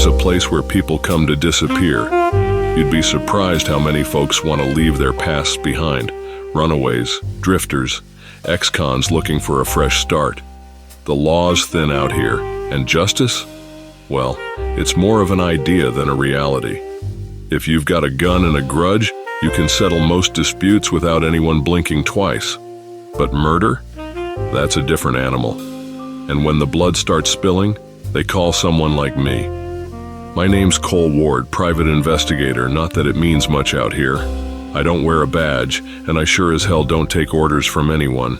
becomes a place where people come to disappear. You'd be surprised how many folks want to leave their pasts behind. Runaways, drifters, ex-cons looking for a fresh start. The law's thin out here, and justice? Well, it's more of an idea than a reality. If you've got a gun and a grudge, you can settle most disputes without anyone blinking twice. But murder? That's a different animal. And when the blood starts spilling, they call someone like me. My name's Cole Ward, private investigator, not that it means much out here. I don't wear a badge, and I sure as hell don't take orders from anyone.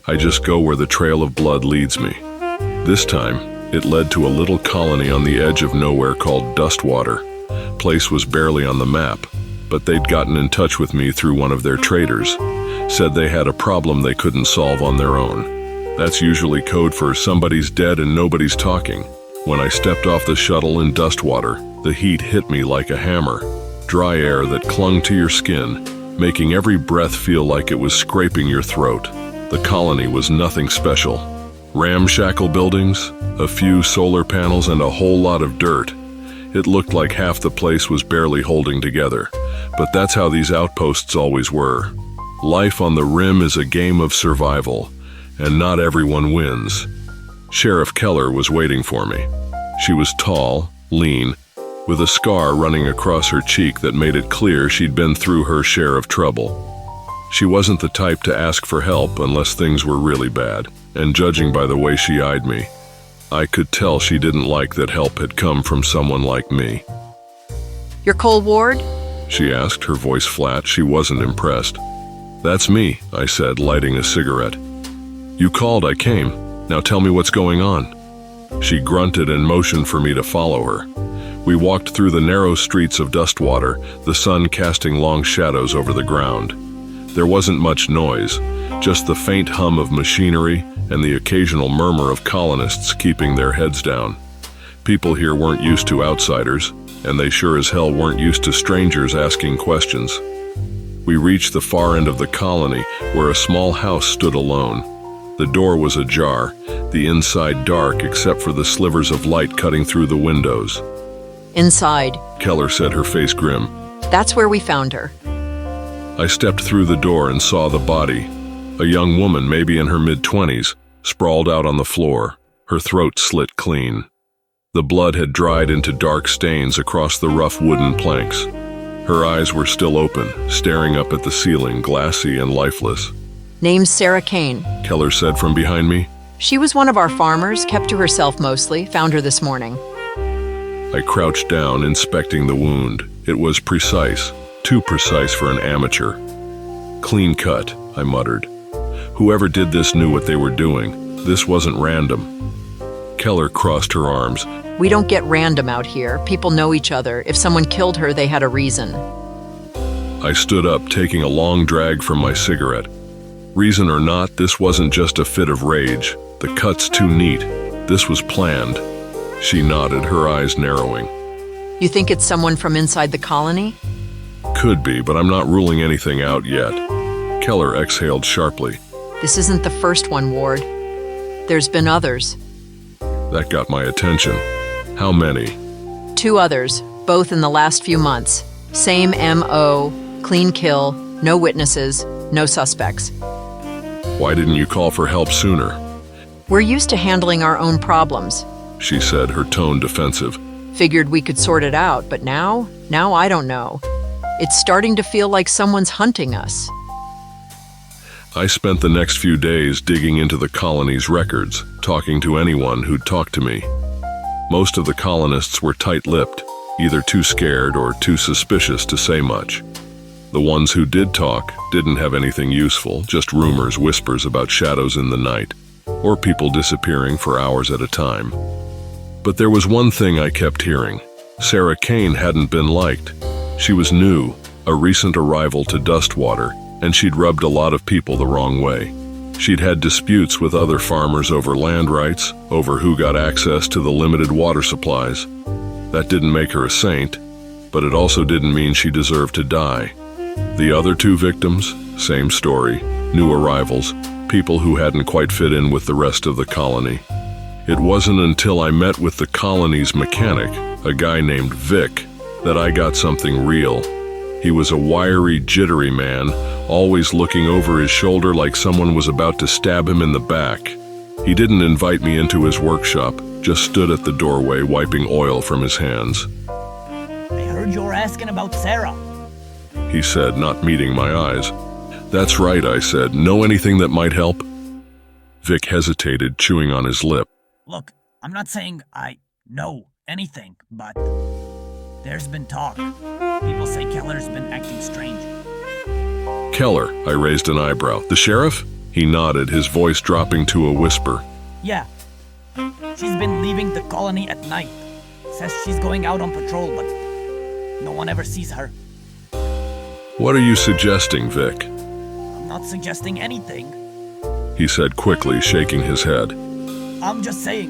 I just go where the trail of blood leads me. This time, it led to a little colony on the edge of nowhere called Dustwater. Place was barely on the map, but they'd gotten in touch with me through one of their traders. Said they had a problem they couldn't solve on their own. That's usually code for somebody's dead and nobody's talking. When I stepped off the shuttle in Dustwater, the heat hit me like a hammer. Dry air that clung to your skin, making every breath feel like it was scraping your throat. The colony was nothing special. Ramshackle buildings, a few solar panels, and a whole lot of dirt. It looked like half the place was barely holding together, but that's how these outposts always were. Life on the rim is a game of survival, and not everyone wins. Sheriff Keller was waiting for me. She was tall, lean, with a scar running across her cheek that made it clear she'd been through her share of trouble. She wasn't the type to ask for help unless things were really bad, and judging by the way she eyed me, I could tell she didn't like that help had come from someone like me. "You're Cole Ward?" She asked, her voice flat. She wasn't impressed. "That's me," I said, lighting a cigarette. "You called, I came. Now tell me what's going on." She grunted and motioned for me to follow her. We walked through the narrow streets of Dustwater, the sun casting long shadows over the ground. There wasn't much noise, just the faint hum of machinery and the occasional murmur of colonists keeping their heads down. People here weren't used to outsiders, and they sure as hell weren't used to strangers asking questions. We reached the far end of the colony, where a small house stood alone. The door was ajar, the inside dark except for the slivers of light cutting through the windows. "Inside," Keller said, her face grim. "That's where we found her." I stepped through the door and saw the body. A young woman, maybe in her mid-20s, sprawled out on the floor, her throat slit clean. The blood had dried into dark stains across the rough wooden planks. Her eyes were still open, staring up at the ceiling, glassy and lifeless. "Name's Sarah Kane." Keller said from behind me. "She was one of our farmers, kept to herself mostly, found her this morning." I crouched down, inspecting the wound. It was precise, too precise for an amateur. "Clean cut," I muttered. Whoever did this knew what they were doing. This wasn't random. Keller crossed her arms. "We don't get random out here. People know each other. If someone killed her, they had a reason." I stood up, taking a long drag from my cigarette. Reason or not, this wasn't just a fit of rage. The cut's too neat. This was planned. She nodded, her eyes narrowing. "You think it's someone from inside the colony?" Could be, but I'm not ruling anything out yet. Keller exhaled sharply. "This isn't the first one, Ward. There's been others." That got my attention. How many? 2 others, both in the last few months. Same M.O., clean kill, no witnesses, no suspects. Why didn't you call for help sooner? "We're used to handling our own problems," she said, her tone defensive. "Figured we could sort it out, but now I don't know. It's starting to feel like someone's hunting us." I spent the next few days digging into the colony's records, talking to anyone who'd talk to me. Most of the colonists were tight-lipped, either too scared or too suspicious to say much. The ones who did talk didn't have anything useful, just rumors, whispers about shadows in the night, or people disappearing for hours at a time. But there was one thing I kept hearing. Sarah Kane hadn't been liked. She was new, a recent arrival to Dustwater, and she'd rubbed a lot of people the wrong way. She'd had disputes with other farmers over land rights, over who got access to the limited water supplies. That didn't make her a saint, but it also didn't mean she deserved to die. The other 2 victims, same story, new arrivals, people who hadn't quite fit in with the rest of the colony. It wasn't until I met with the colony's mechanic, a guy named Vic, that I got something real. He was a wiry, jittery man, always looking over his shoulder like someone was about to stab him in the back. He didn't invite me into his workshop, just stood at the doorway wiping oil from his hands. I heard you were asking about Sarah. He said, not meeting my eyes. That's right, I said. Know anything that might help? Vic hesitated, chewing on his lip. Look, I'm not saying I know anything, but there's been talk. People say Keller's been acting strange. Keller, I raised an eyebrow. The sheriff? He nodded, his voice dropping to a whisper. Yeah. She's been leaving the colony at night. Says she's going out on patrol, but no one ever sees her. What are you suggesting, Vic? I'm not suggesting anything. He said quickly, shaking his head. I'm just saying,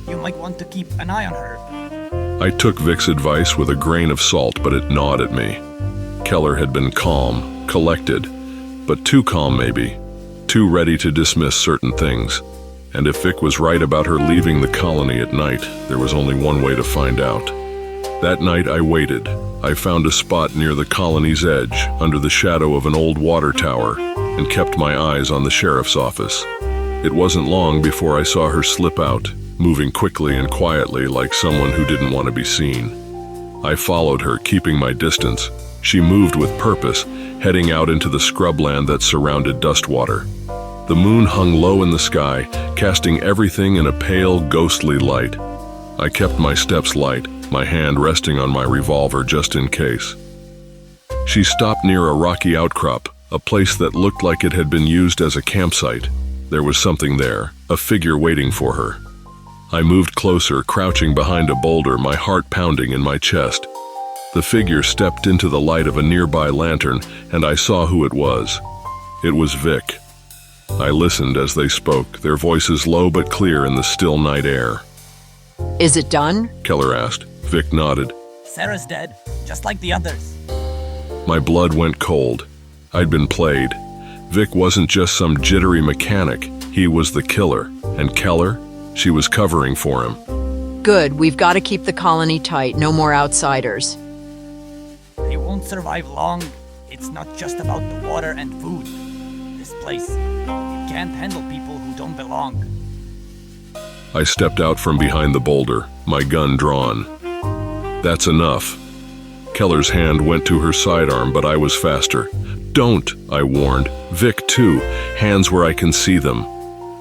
you might want to keep an eye on her. I took Vic's advice with a grain of salt, but it gnawed at me. Keller had been calm, collected, but too calm maybe, too ready to dismiss certain things. And if Vic was right about her leaving the colony at night, there was only one way to find out. That night I waited. I found a spot near the colony's edge, under the shadow of an old water tower, and kept my eyes on the sheriff's office. It wasn't long before I saw her slip out, moving quickly and quietly like someone who didn't want to be seen. I followed her, keeping my distance. She moved with purpose, heading out into the scrubland that surrounded Dustwater. The moon hung low in the sky, casting everything in a pale, ghostly light. I kept my steps light, my hand resting on my revolver just in case. She stopped near a rocky outcrop, a place that looked like it had been used as a campsite. There was something there, a figure waiting for her. I moved closer, crouching behind a boulder, my heart pounding in my chest. The figure stepped into the light of a nearby lantern, and I saw who it was. It was Vic. I listened as they spoke, their voices low but clear in the still night air. Is it done? Keller asked. Vic nodded. Sarah's dead, just like the others. My blood went cold. I'd been played. Vic wasn't just some jittery mechanic. He was the killer. And Keller? She was covering for him. Good, we've got to keep the colony tight, no more outsiders. They won't survive long. It's not just about the water and food. This place, it can't handle people who don't belong. I stepped out from behind the boulder, my gun drawn. That's enough. Keller's hand went to her sidearm, but I was faster. Don't, I warned. Vic, too, hands where I can see them.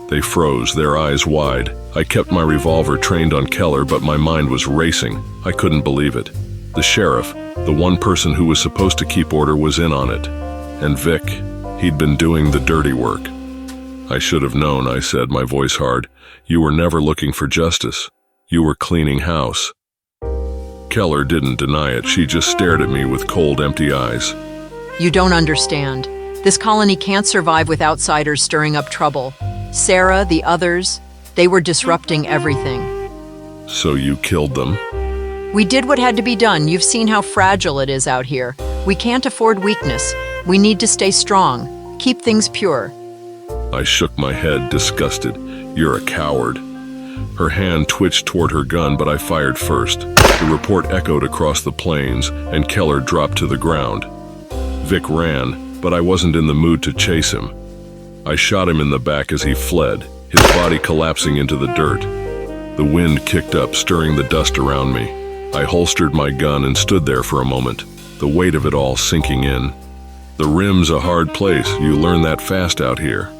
They froze, their eyes wide. I kept my revolver trained on Keller, but my mind was racing. I couldn't believe it. The sheriff, the one person who was supposed to keep order, was in on it. And Vic, he'd been doing the dirty work. I should have known, I said, my voice hard. You were never looking for justice. You were cleaning house. Keller didn't deny it. She just stared at me with cold, empty eyes. You don't understand. This colony can't survive with outsiders stirring up trouble. Sarah, the others, they were disrupting everything. So you killed them? We did what had to be done. You've seen how fragile it is out here. We can't afford weakness. We need to stay strong. Keep things pure. I shook my head, disgusted. You're a coward. Her hand twitched toward her gun, but I fired first. The report echoed across the plains, and Keller dropped to the ground. Vic ran, but I wasn't in the mood to chase him. I shot him in the back as he fled, his body collapsing into the dirt. The wind kicked up, stirring the dust around me. I holstered my gun and stood there for a moment, the weight of it all sinking in. The rim's a hard place. You learn that fast out here.